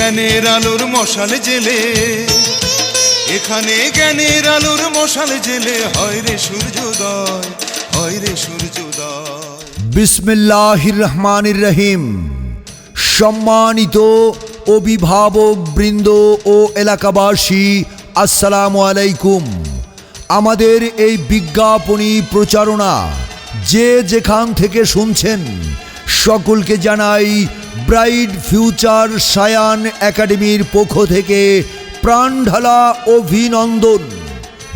জ্ঞানের আলোর মশাল জেলে, এখানে জ্ঞানের আলোর মশাল জেলে হয় রে সূর্যোদয়, হয় রে সূর্যোদয়। বিসমিল্লাহির রহমানির রহিম। সম্মানিত অভিভাবক বৃন্দ ও এলাকাবাসী, আসসালামু আলাইকুম। আমাদের এই বিজ্ঞাপনী প্রচারণা যে যেখান থেকে শুনছেন সকলকে জানাই ব্রাইট ফিউচার সায়ান একাডেমির পক্ষ থেকে প্রাণঢালা অভিনন্দন।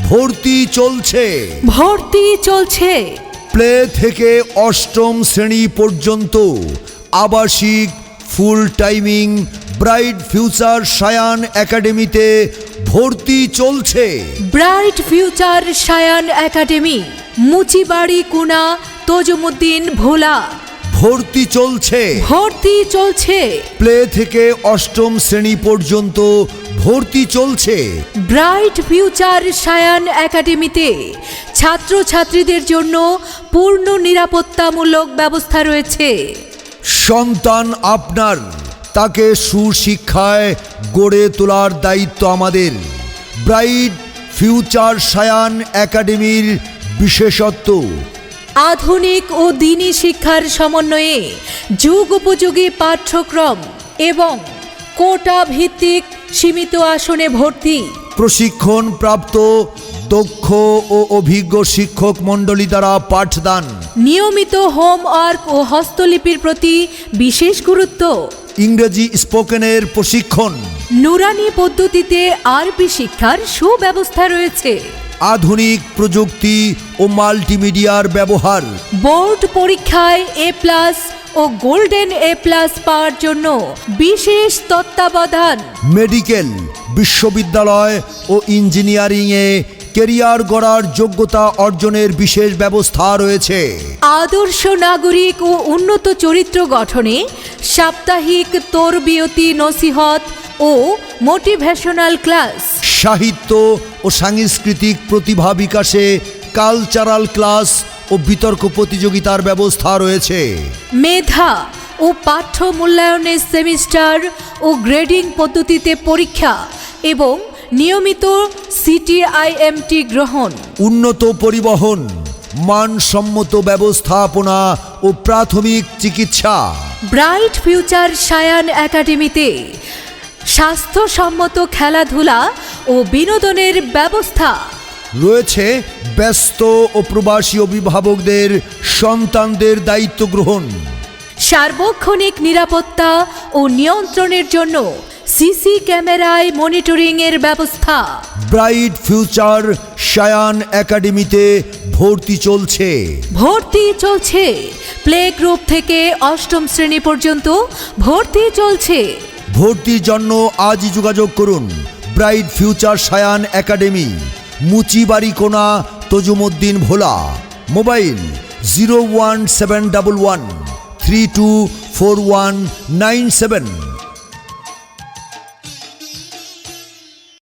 ভর্তি চলছে প্লে থেকে অষ্টম শ্রেণী পর্যন্ত আবাসিক ফুল টাইমিং ব্রাইট ফিউচার সায়ান একাডেমিতে ভর্তি চলছে। ব্রাইট ফিউচার সায়ান একাডেমি, মুচিবাড়ি কুনা, তজুমুদ্দিন ভোলা। ভর্তি চলছে প্লে থেকে অষ্টম শ্রেণী পর্যন্ত ভর্তি চলছে। ব্রাইট ফিউচার সায়ান একাডেমিতে ছাত্রছাত্রীদের জন্য পূর্ণ নিরাপত্তামূলক ব্যবস্থা রয়েছে। সন্তান আপনার, তাকে সুশিক্ষায় গড়ে তোলার দায়িত্ব আমাদের। ব্রাইট ফিউচার সায়ান একাডেমির বিশেষত্ব আধুনিক ও দ্বীনি শিক্ষার সমন্বয়ে যুগ উপযোগী পাঠ্যক্রম এবং কোটা ভিত্তিক সীমিত আসনে ভর্তি। প্রশিক্ষণ প্রাপ্ত দক্ষ ও অভিজ্ঞ শিক্ষক মণ্ডলী দ্বারা পাঠদান। নিয়মিত হোমওয়ার্ক ও হস্তলিপির প্রতি বিশেষ গুরুত্ব। ইংরেজি স্পোকেনের প্রশিক্ষণ। নুরানি পদ্ধতিতে আরবি শিক্ষার সুব্যবস্থা রয়েছে। আধুনিক প্রযুক্তি ও মাল্টিমিডিয়ার ব্যবহার। বোর্ড পরীক্ষায় A+ ও গোল্ডেন A+ পাওয়ার জন্য বিশেষ তত্ত্বাবধান। মেডিকেল, বিশ্ববিদ্যালয় ও ইঞ্জিনিয়ারিংয়ে কেরিয়ার গড়ার যোগ্যতা অর্জনের বিশেষ ব্যবস্থা রয়েছে। আদর্শ নাগরিক ও উন্নত চরিত্র গঠনে সাপ্তাহিক তরবিয়তি নসিহত ও মোটিভেশনাল ক্লাস। সাহিত্য ও সাংস্কৃতিক প্রতিভা বিকাশে কালচারাল ক্লাস ও বিতর্ক প্রতিযোগিতার ব্যবস্থা রয়েছে। মেধা ও পাঠ্য মূল্যায়নের সেমিস্টার ও গ্রেডিং পদ্ধতিতে পরীক্ষা এবং নিয়মিত CTIMT গ্রহণ। উন্নত পরিবহন, মানসম্মত ব্যবস্থাপনা ও প্রাথমিক চিকিৎসা। ব্রাইট ফিউচার সায়ান একাডেমিতে স্বাস্থ্যসম্মত খেলাধুলা ও বিনোদনের ব্যবস্থা রয়েছে। ব্যস্ত ও প্রবাসী অভিভাবকদের সন্তানদের দায়িত্ব গ্রহণ। সার্বক্ষণিক নিরাপত্তা ও নিয়ন্ত্রণের জন্য সিসি ক্যামেরায় মনিটরিংয়ের ব্যবস্থা। ব্রাইট ফিউচার সায়ান একাডেমিতে ভর্তি চলছে প্লে গ্রুপ থেকে অষ্টম শ্রেণী পর্যন্ত ভর্তি চলছে। ভর্তির জন্য আজই যোগাযোগ করুন। ব্রাইট ফিউচার সায়ান একাডেমি, মুচিবাড়ি কোনা, তজুমুদ্দিন ভোলা। মোবাইল 01711 324197।